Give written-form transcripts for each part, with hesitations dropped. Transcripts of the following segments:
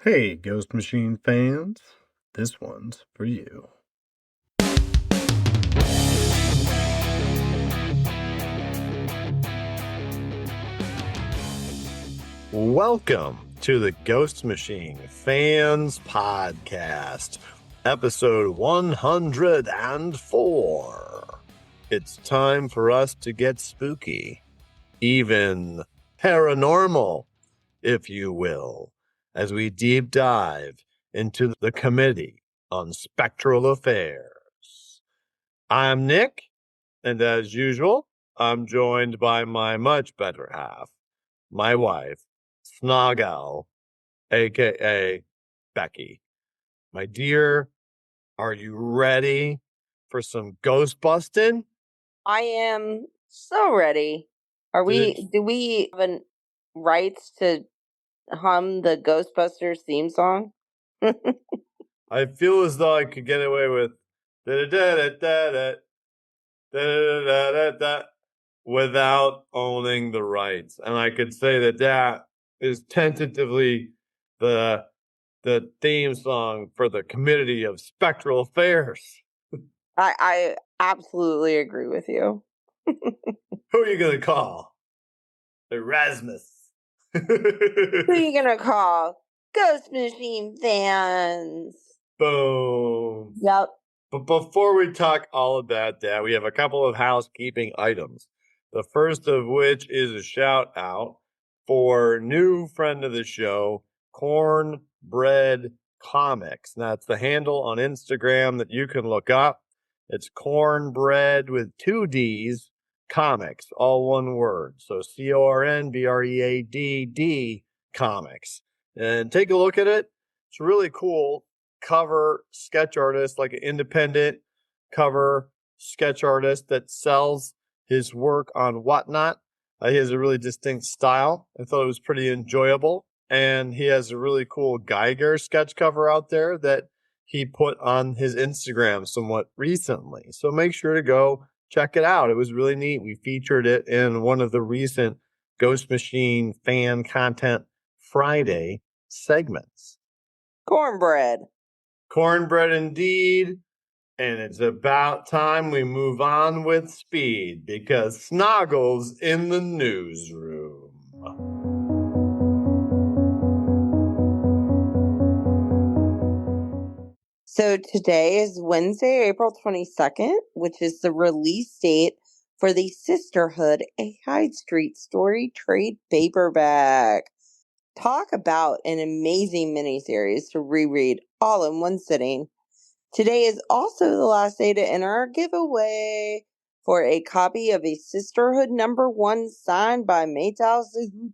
Hey, Ghost Machine fans, this one's for you. Welcome to the Ghost Machine Fans Podcast, episode 104. It's time for us to get spooky, even paranormal, if you will, as we deep dive into the Committee on Spectral Affairs. I'm Nick, and as usual, I'm joined by my much better half, my wife, Snoggle, aka Becky. My dear, are you ready for some ghost busting? I am so ready. Do we have rights to hum the Ghostbusters theme song? I feel as though I could get away with without owning the rights. And I could say that that is tentatively the theme song for the Committee of Spectral Affairs. I absolutely agree with you. Who are you going to call? Erasmus. Who are you going to call? Ghost Machine fans. Boom. Yep. But before we talk all about that, we have a couple of housekeeping items. The first of which is a shout out for new friend of the show, Cornbread Comics. That's the handle on Instagram that you can look up. It's Cornbread with 2 D's Comics, all one word. So CORNBREADD Comics. And take a look at it. It's really cool. Cover sketch artist, like an independent cover sketch artist that sells his work on Whatnot. He has a really distinct style. I thought it was pretty enjoyable. And he has a really cool Geiger sketch cover out there that he put on his Instagram somewhat recently. So make sure to go check it out. It was really neat. We featured it in one of the recent Ghost Machine Fan Content Friday segments. Cornbread Indeed. And it's about time we move on with speed because Snoggle's in the newsroom. So today is Wednesday, April 22nd, which is the release date for the Sisterhood, a Hyde Street Story trade paperback. Talk about an amazing miniseries to reread all in one sitting. Today is also the last day to enter our giveaway for a copy of a Sisterhood #1 signed by Maytal Zahoot.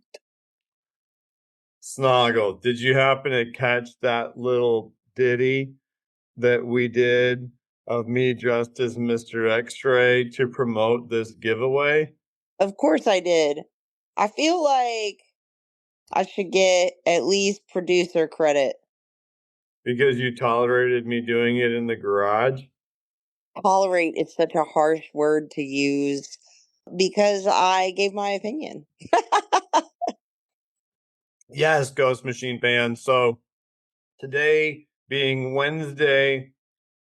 Snoggle, did you happen to catch that little ditty that we did of me dressed as Mr. X-Ray to promote this giveaway? Of course I did. I feel like I should get at least producer credit. Because you tolerated me doing it in the garage? Tolerate is such a harsh word to use because I gave my opinion. Yes, Ghost Machine fans. So today being Wednesday,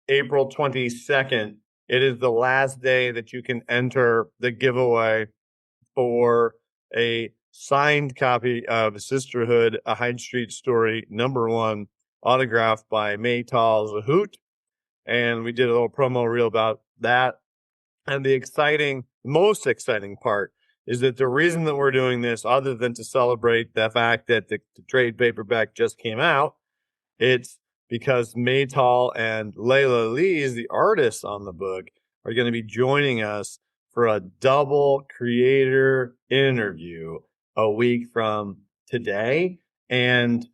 April 22nd, it is the last day that you can enter the giveaway for a signed copy of Sisterhood, a Hyde Street Story #1, autographed by Maytal Zahoot. And we did a little promo reel about that. And the most exciting part is that the reason that we're doing this, other than to celebrate the fact that the trade paperback just came out, it's because Maytal and Layla Lees, the artists on the book, are going to be joining us for a double creator interview a week from today. And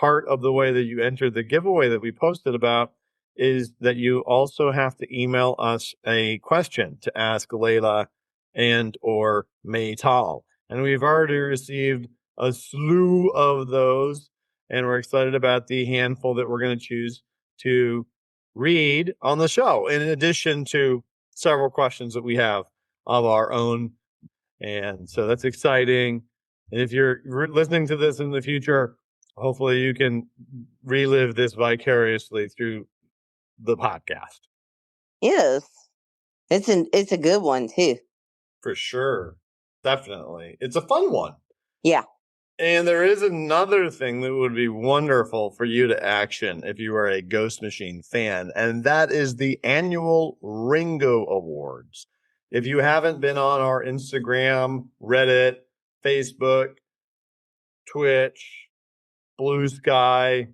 part of the way that you enter the giveaway that we posted about is that you also have to email us a question to ask Layla and or Maytal. And we've already received a slew of those, and we're excited about the handful that we're going to choose to read on the show, in addition to several questions that we have of our own. And so that's exciting. And if you're listening to this in the future, Hopefully you can relive this vicariously through the podcast. Yes. It's a good one too. For sure. Definitely. It's a fun one. Yeah. And there is another thing that would be wonderful for you to action if you are a Ghost Machine fan, and that is the annual Ringo Awards. If you haven't been on our Instagram, Reddit, Facebook, Twitch, Blue Sky,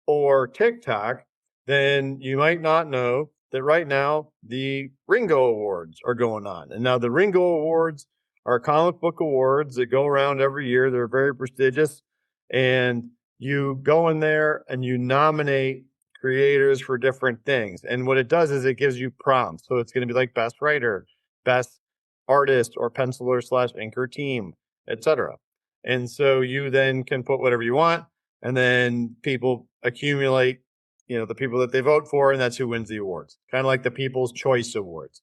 or TikTok, then you might not know that right now the Ringo Awards are going on. And now the Ringo Awards are comic book awards that go around every year. They're very prestigious. And you go in there and you nominate creators for different things. And what it does is it gives you prompts. So it's going to be like best writer, best artist or penciler slash inker team, etc. And so you then can put whatever you want, and then people accumulate, the people that they vote for, and that's who wins the awards. Kind of like the People's Choice Awards.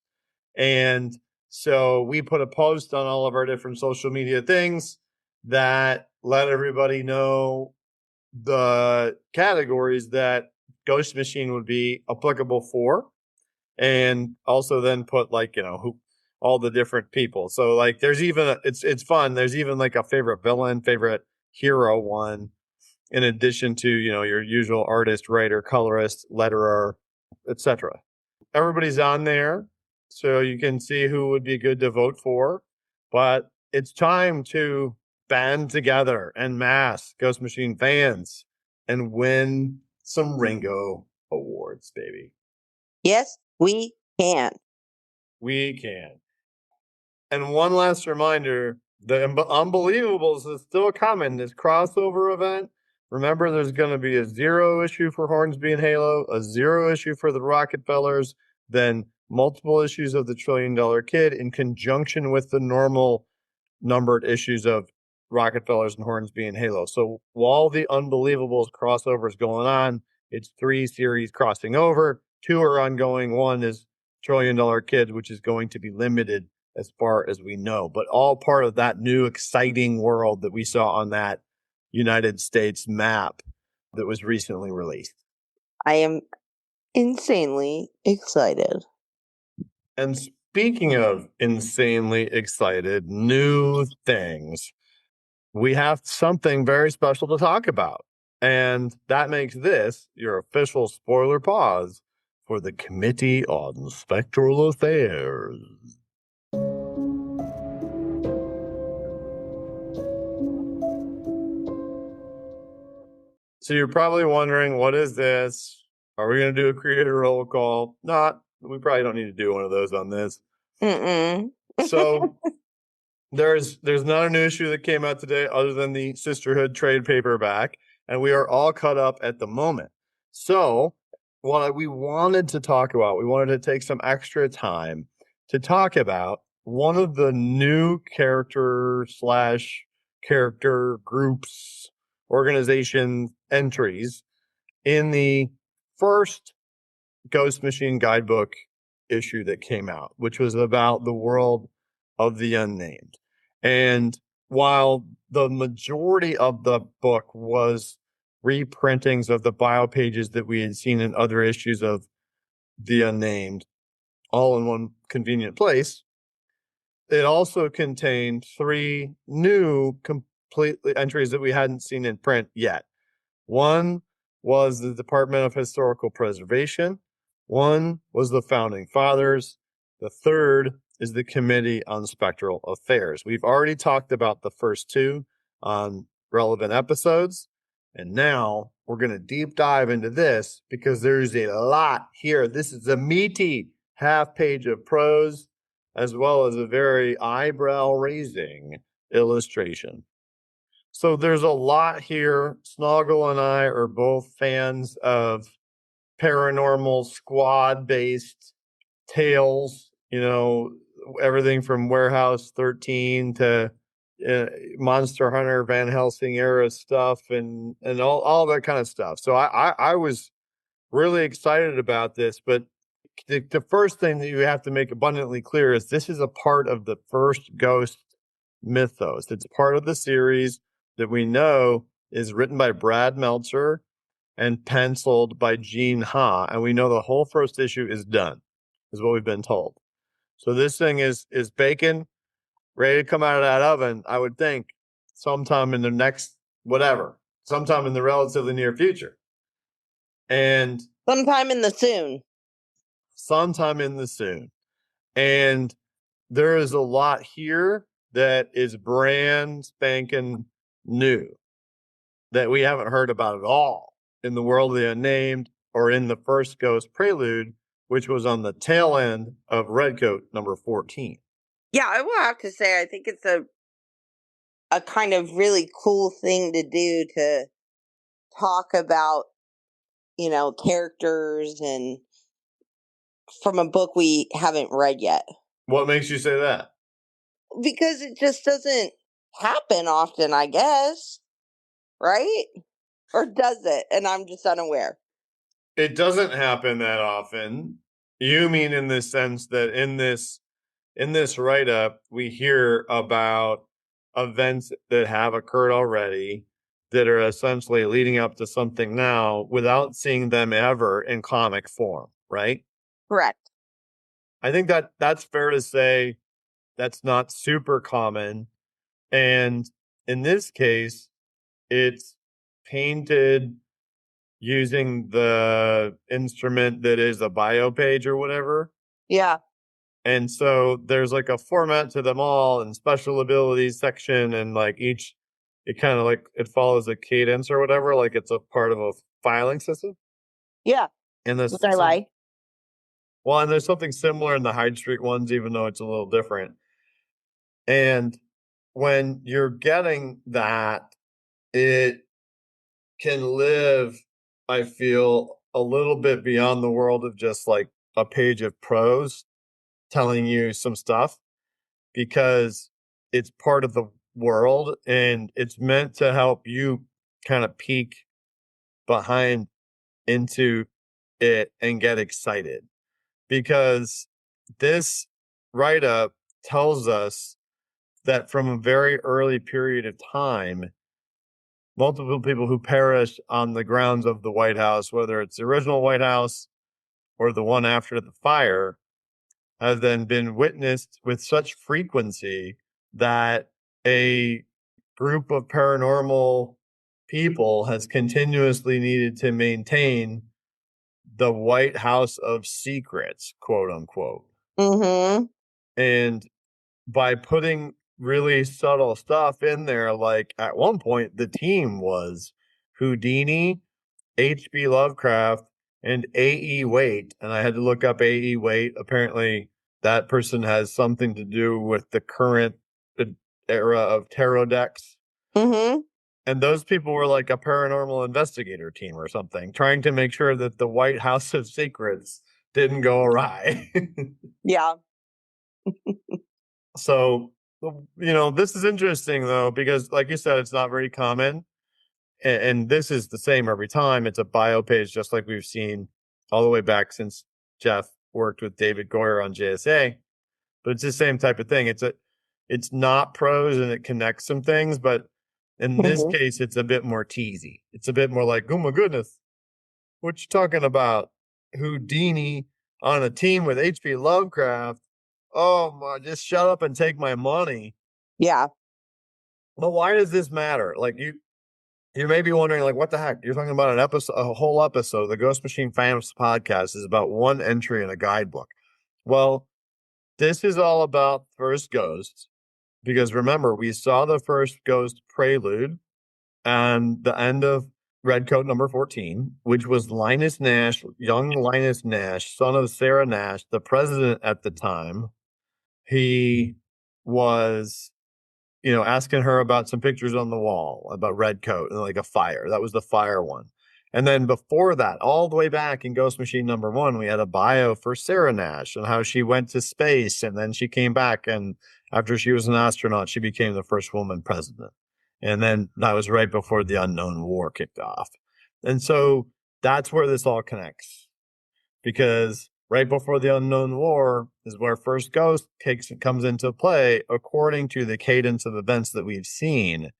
And so we put a post on all of our different social media things that let everybody know the categories that Ghost Machine would be applicable for, and also then put who all the different people. So like there's even it's fun. There's even like a favorite villain, favorite hero one, in addition to your usual artist, writer, colorist, letterer, etc. Everybody's on there, so you can see who would be good to vote for. But it's time to band together en masse, Ghost Machine fans, and win some Ringo awards, baby. Yes, we can. We can. And one last reminder, the Unbelievables is still coming, this crossover event. Remember, there's going to be a 0 issue for Hornsby and Halo, a 0 issue for the Rockefellers, then multiple issues of the $1 Trillion Kid in conjunction with the normal numbered issues of Rockefellers and Hornsby and Halo. So while the Unbelievables crossover is going on, it's 3 series crossing over. 2 are ongoing. 1 is $1 Trillion Kid, which is going to be limited as far as we know, but all part of that new exciting world that we saw on that United States map that was recently released. I am insanely excited. And speaking of insanely excited new things, we have something very special to talk about. And that makes this your official spoiler pause for the Committee on Spectral Affairs. So you're probably wondering, what is this? Are we going to do a creator roll call? Not. We probably don't need to do one of those on this. So there's not a new issue that came out today other than the Sisterhood trade paperback, and we are all caught up at the moment. So what we wanted to talk about, we wanted to take some extra time to talk about one of the new character groups, organization entries in the first Ghost Machine guidebook issue that came out, which was about the world of the Unnamed. And while the majority of the book was reprintings of the bio pages that we had seen in other issues of the Unnamed, all in one convenient place, it also contained 3 new completely entries that we hadn't seen in print yet. One was the Department of Historical Preservation. One was the Founding Fathers. The third is the Committee on Spectral Affairs. We've already talked about the first 2 on relevant episodes. And now we're going to deep dive into this because there's a lot here. This is a meaty half page of prose, as well as a very eyebrow raising illustration. So there's a lot here. Snoggle and I are both fans of paranormal squad based tales, everything from Warehouse 13 to Monster Hunter, Van Helsing era stuff and all that kind of stuff. So I was really excited about this, but the first thing that you have to make abundantly clear is this is a part of the first Ghost mythos. It's part of the series that we know is written by Brad Meltzer and penciled by Gene Ha. And we know the whole first issue is done, is what we've been told. So this thing is bacon, ready to come out of that oven, I would think, sometime in the next whatever, sometime in the relatively near future. And sometime in the soon. Sometime in the soon. And there is a lot here that is brand spanking new that we haven't heard about at all in the world of the Unnamed or in the first Ghost Prelude, which was on the tail end of Redcoat number 14. Yeah, I will have to say, I think it's a kind of really cool thing to do, to talk about, characters and from a book we haven't read yet. What makes you say that? Because it just doesn't happen often, I guess. Right? Or does it? And I'm just unaware. It doesn't happen that often. You mean in the sense that in this write-up, we hear about events that have occurred already that are essentially leading up to something now without seeing them ever in comic form, right? Correct. I think that that's fair to say. That's not super common. And in this case, it's painted using the instrument that is a bio page or whatever. Yeah. And so there's like a format to them all and special abilities section, and like each, it kind of like it follows a cadence or whatever, like it's a part of a filing system. Yeah. And Would I lie? Well, and there's something similar in the Hyde Street ones, even though it's a little different. And when you're getting that, it can live, I feel, a little bit beyond the world of just like a page of prose telling you some stuff, because it's part of the world and it's meant to help you kind of peek behind into it and get excited, because this write up tells us that from a very early period of time, multiple people who perished on the grounds of the White House, whether it's the original White House or the one after the fire, have then been witnessed with such frequency that a group of paranormal people has continuously needed to maintain the White House of Secrets, quote unquote. Mm-hmm. And by putting really subtle stuff in there, like at one point, the team was Houdini, H.P. Lovecraft, and A.E. Waite. And I had to look up A.E. Waite. Apparently, that person has something to do with the current era of tarot decks. Mm-hmm. And those people were like a paranormal investigator team or something, trying to make sure that the White House of Secrets didn't go awry. Yeah. So, this is interesting though, because like you said, it's not very common. And this is the same every time. It's a bio page, just like we've seen all the way back since Jeff worked with David Goyer on JSA. But it's the same type of thing. It's not prose and it connects some things, but in this Mm-hmm. case, it's a bit more teasy. It's a bit more like, oh my goodness, what you talking about? Houdini on a team with H.P. Lovecraft. Oh my, just shut up and take my money. Yeah. But why does this matter? Like you may be wondering, like, what the heck? You're talking about an episode, a whole episode. The Ghost Machine Fans podcast is about one entry in a guidebook. Well, this is all about first ghosts, because remember, we saw the first ghost prelude and the end of Redcoat number 14, which was Linus Nash, young Linus Nash, son of Sarah Nash, the president at the time. He was asking her about some pictures on the wall about Redcoat and like a fire. That was the fire one. And then before that, all the way back in Ghost Machine number 1, we had a bio for Sarah Nash and how she went to space and then she came back. And after she was an astronaut, she became the first woman president. And then that was right before the Unknown War kicked off. And so that's where this all connects, because right before the Unknown War is where First Ghost comes into play, according to the cadence of events that we've seen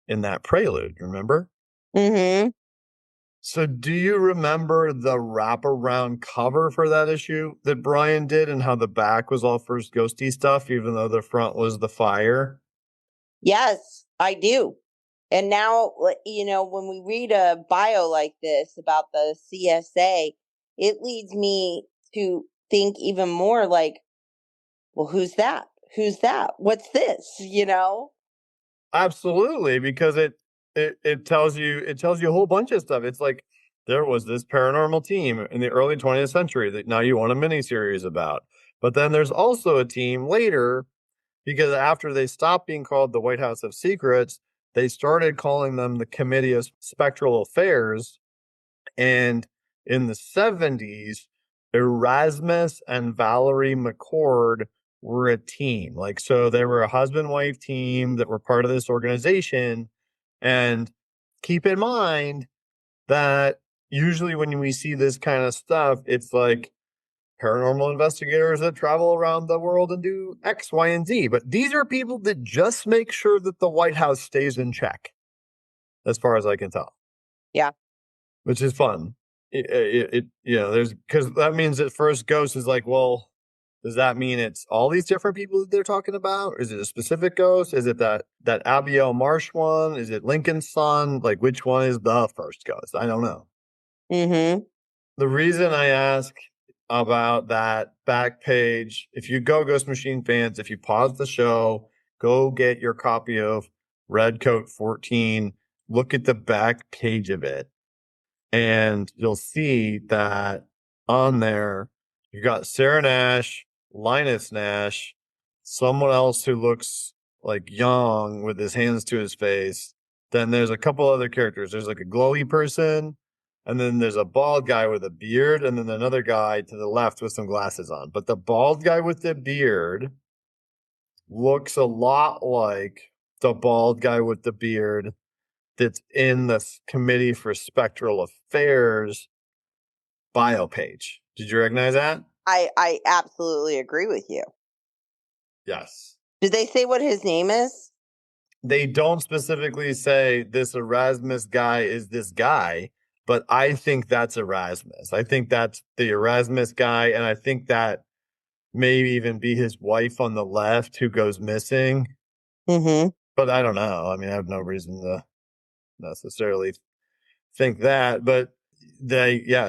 in that prelude. Remember? Mm-hmm. So do you remember the wraparound cover for that issue that Brian did and how the back was all first ghosty stuff, even though the front was the fire? Yes, I do. And now, when we read a bio like this about the CSA, it leads me to think even more like, well, who's that? Who's that? What's this? Absolutely, because it tells you a whole bunch of stuff. It's like there was this paranormal team in the early 20th century that now you want a miniseries about. But then there's also a team later because after they stopped being called the White House of Secrets, they started calling them the Committee of Spectral Affairs. And in the 70s, Erasmus and Valerie McCord were a team. Like, so they were a husband wife team that were part of this organization. And keep in mind that usually when we see this kind of stuff, it's like paranormal investigators that travel around the world and do X, Y, and Z. But these are people that just make sure that the White House stays in check, as far as I can tell, Yeah. which is fun. There's because that means that first ghost is like, well, does that mean it's all these different people that they're talking about? Or is it a specific ghost? Is it that Abigail Marsh one? Is it Lincoln's son? Like, which one is the first ghost? I don't know. Mm-hmm. The reason I ask about that back page, if you go Ghost Machine fans, if you pause the show, go get your copy of Red Coat 14, look at the back page of it, and you'll see that on there, you've got Sarah Nash, Linus Nash, someone else who looks like young with his hands to his face. Then there's a couple other characters. There's like a glowy person, and then there's a bald guy with a beard, and then another guy to the left with some glasses on. But the bald guy with the beard looks a lot like the bald guy with the beard that's in the Committee for Spectral Affairs bio page. Did you recognize that? I absolutely agree with you. Yes. Did they say what his name is? They don't specifically say this Erasmus guy is this guy, but I think that's Erasmus. I think that's the Erasmus guy, and I think that may even be his wife on the left who goes missing. Mm-hmm. But I don't know. I mean, I have no reason to necessarily think that, but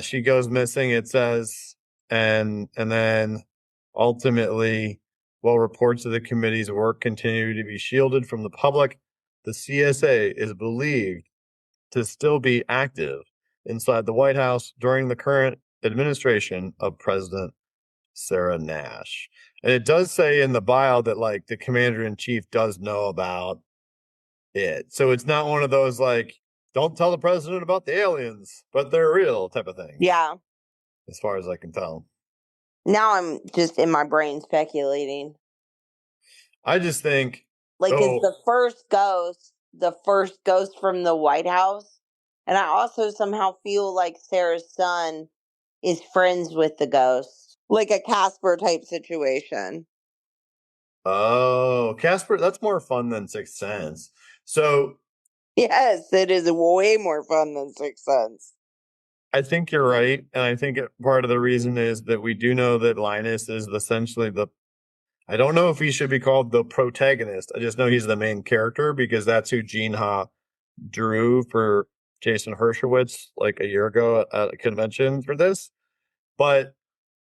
she goes missing, it says, and then ultimately, while reports of the committee's work continue to be shielded from the public, the CSA is believed to still be active inside the White House during the current administration of President Sarah Nash. And it does say in the bio that like the commander in chief does know about it. So it's not one of those like, don't tell the president about the aliens, but they're real type of things, Yeah. as far as I can tell. Now I'm just in my brain speculating. I just think, Like, is oh, the first ghost from the White House? And I also somehow feel like Sarah's son is friends with the ghost, like a Casper type situation. oh, Casper, that's more fun than Sixth Sense. So Yes, it is way more fun than Sixth Sense. I think you're right. And I think part of the reason is that we do know that Linus is essentially I don't know if he should be called the protagonist. I just know he's the main character because that's who Gene Ha drew for Jason Hershowitz like a year ago at a convention for this. But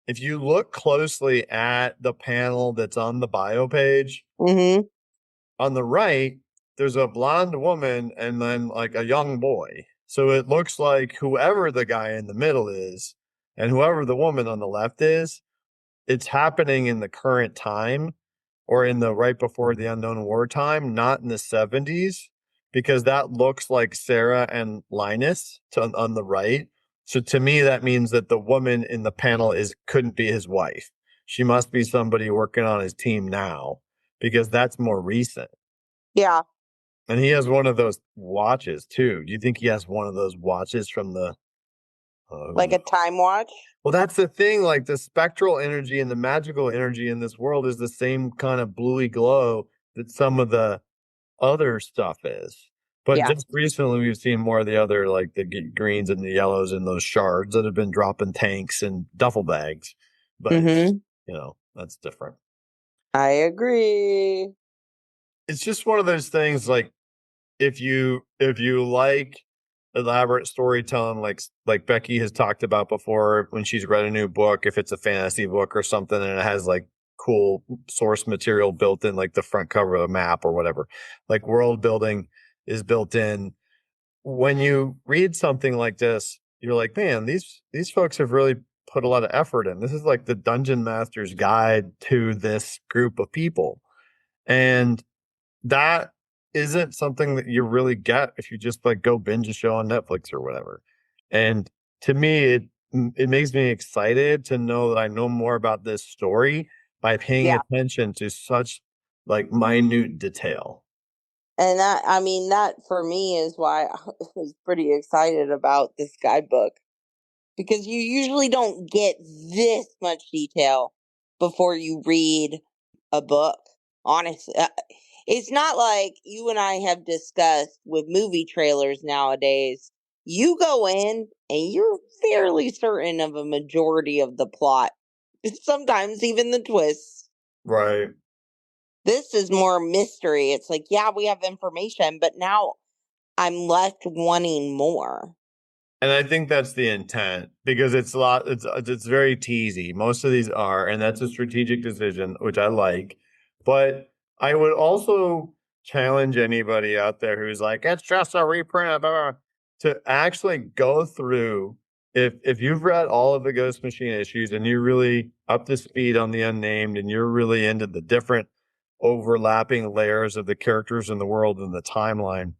if you look closely at the panel that's on the bio page, Mm-hmm. on the right, there's a blonde woman and then like a young boy. So it looks like whoever the guy in the middle is and whoever the woman on the left is, it's happening in the current time or in the right before the unknown war time, not in the 70s, because that looks like Sarah and Linus on the right. So to me, that means that the woman in the panel is couldn't be his wife. She must be somebody working on his team now because that's more recent. Yeah, And he has one of those watches too. Do you think he has one of those watches from the who like a knows? time watch. Well, that's the thing. Like the spectral energy and the magical energy in this world is the same kind of bluey glow that some of the other stuff is. But Yeah. just recently, we've seen more of the other, like the greens and the yellows and those shards that have been dropping tanks and duffel bags. But, Mm-hmm. that's different. I agree. It's just one of those things like if you like elaborate storytelling like Becky has talked about before when she's read a new book, if it's a fantasy book or something and it has like cool source material built in like the front cover of the map or whatever, like world building is built in. When you read something like this, you're like, man, these folks have really put a lot of effort in. This is like the dungeon master's guide to this group of people. And that isn't something that you really get if you just like go binge a show on Netflix or whatever. And to me, it makes me excited to know that I know more about this story by paying Yeah. attention to such like minute detail. And that, I mean, that for me is why I was pretty excited about this guidebook because you usually don't get this much detail before you read a book. Honestly, it's not like you and I have discussed with movie trailers nowadays. You go in and you're fairly certain of a majority of the plot, sometimes even the twists. Right. This is more mystery. It's like, yeah, we have information, but now I'm left wanting more. And I think that's the intent because it's very teasy. Most of these are, and that's a strategic decision, which I like. But I would also challenge anybody out there who's like, it's just a reprint, blah, blah, blah," to actually go through if you've read all of the Ghost Machine issues and you're really up to speed on the Unnamed and you're really into the different overlapping layers of the characters in the world and the timeline,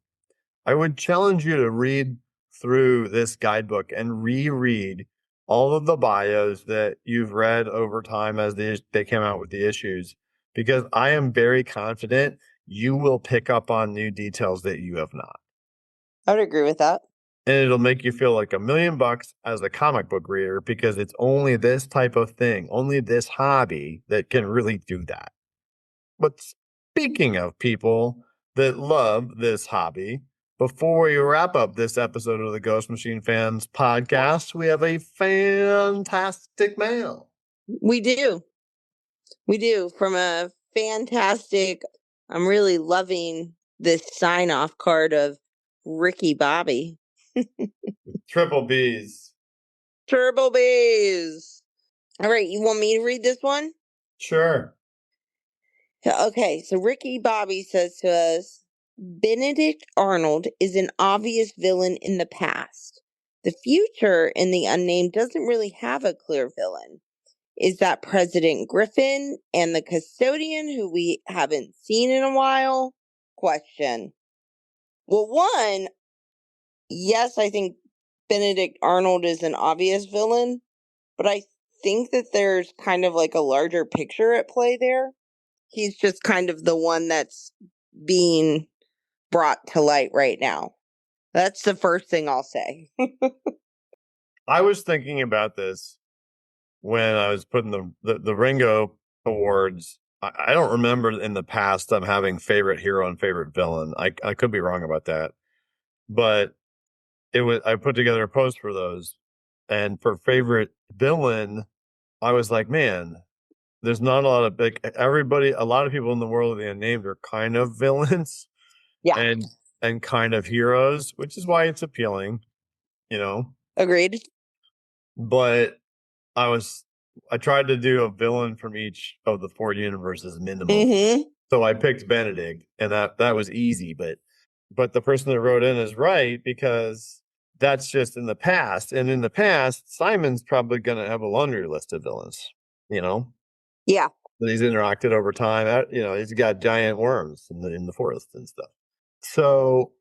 I would challenge you to read through this guidebook and reread all of the bios that you've read over time as they came out with the issues, because I am very confident you will pick up on new details that you have not. I would agree with that. And it'll make you feel like $1,000,000 as a comic book reader because it's only this type of thing, only this hobby that can really do that. But speaking of people that love this hobby, before we wrap up this episode of the Ghost Machine Fans podcast, we have a fantastic mail. We do. We do. From a fantastic, I'm really loving this sign off card of Ricky Bobby. Triple B's. Turbo Bays. All right, you want me to read this one? Sure. Okay, so Ricky Bobby says to us Benedict Arnold is an obvious villain in the past. The future in the Unnamed doesn't really have a clear villain. Is that President Griffin and the custodian who we haven't seen in a while? Question. Well, one, yes, I think Benedict Arnold is an obvious villain, but I think that there's kind of like a larger picture at play there. He's just kind of the one that's being brought to light right now. That's the first thing I'll say. I was thinking about this when I was putting the Ringo Awards. I don't remember in the past them having favorite hero and favorite villain. I could be wrong about that. But I put together a post for those. And for favorite villain, I was like, man, there's not a lot of big everybody, a lot of people in the world of the Unnamed are kind of villains Yeah, and kind of heroes, which is why it's appealing, you know. agreed. But I was I tried to do a villain from each of the four universes minimum. Mm-hmm. So I picked Benedict, and that was easy, but the person that wrote in is right because that's just in the past. And in the past, Simon's probably gonna have a laundry list of villains, you know, Yeah. that he's interacted over time. He's got giant worms in the forest and stuff. So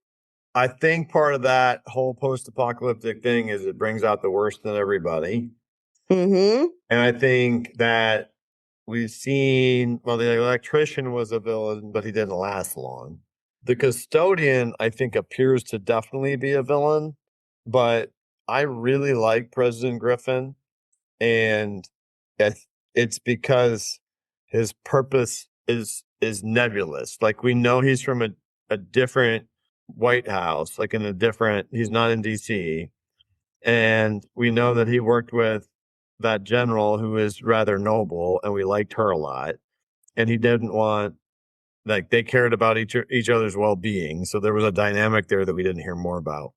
I think part of that whole post-apocalyptic thing is it brings out the worst in everybody. Mm-hmm. And I think that we've seen, well, the electrician was a villain, but he didn't last long. The custodian, I think, appears to definitely be a villain, but I really like President Griffin, and it's, it's because his purpose is nebulous. Like we know he's from a different White House, like in a different, he's not in DC. And we know that he worked with that general who is rather noble, and we liked her a lot. And he didn't want, like, they cared about each other's well-being. So there was a dynamic there that we didn't hear more about.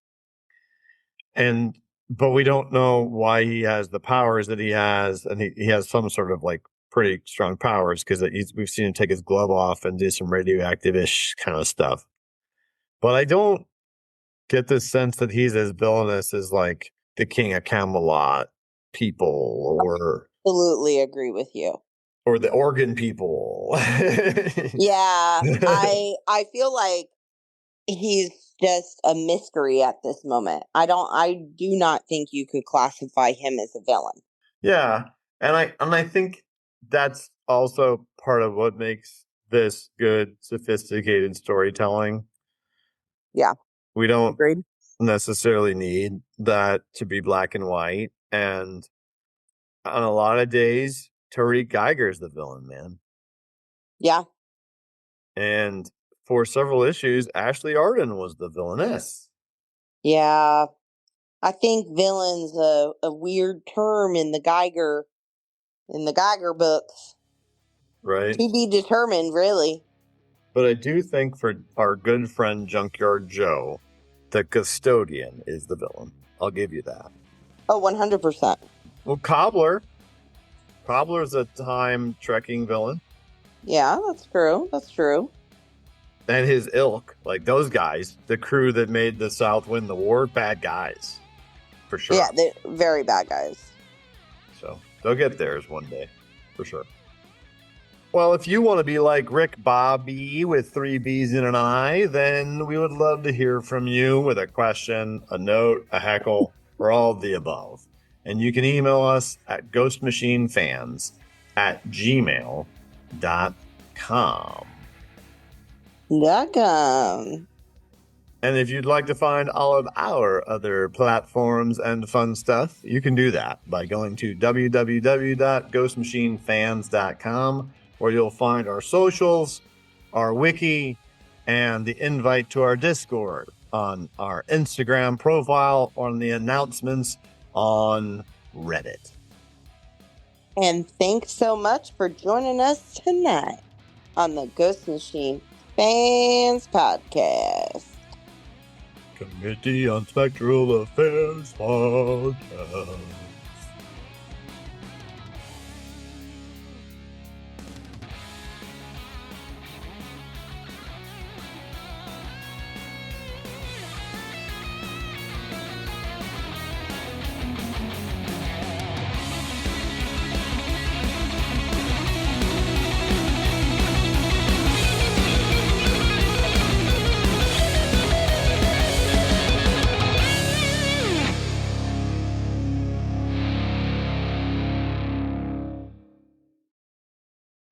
And but we don't know why he has the powers that he has, and he has some sort of like pretty strong powers because we've seen him take his glove off and do some radioactive-ish kind of stuff. But I don't get the sense that he's as villainous as like the King of Camelot people Absolutely agree with you. or the Organ people. Yeah, I feel like he's just a mystery at this moment. I do not think you could classify him as a villain. Yeah, and I think that's also part of what makes this good, sophisticated storytelling. Yeah. We don't Agreed. necessarily need that to be black and white. And on a lot of days, Tariq Geiger's the villain, man. Yeah. And for several issues, Ashley Arden was the villainess. Yeah. I think villain's a weird term in the Geiger books. Right. To be determined, really. But I do think for our good friend Junkyard Joe, the custodian is the villain. I'll give you that. Oh, 100%. Well, Cobbler's a time trekking villain. Yeah, that's true. That's true. And his ilk, like those guys, the crew that made the South win the war, bad guys. For sure. Yeah, they're very bad guys. So they'll get theirs one day. For sure. Well, if you want to be like Rick Bobby with 3 B's and an I, then we would love to hear from you with a question, a note, a heckle, or all of the above. And you can email us at ghostmachinefans@gmail.com. And if you'd like to find all of our other platforms and fun stuff, you can do that by going to www.ghostmachinefans.com, where you'll find our socials, our wiki, and the invite to our Discord on our Instagram profile, on the announcements on Reddit. And thanks so much for joining us tonight on the Ghost Machine Fans Podcast. Committee on Spectral Affairs Podcast.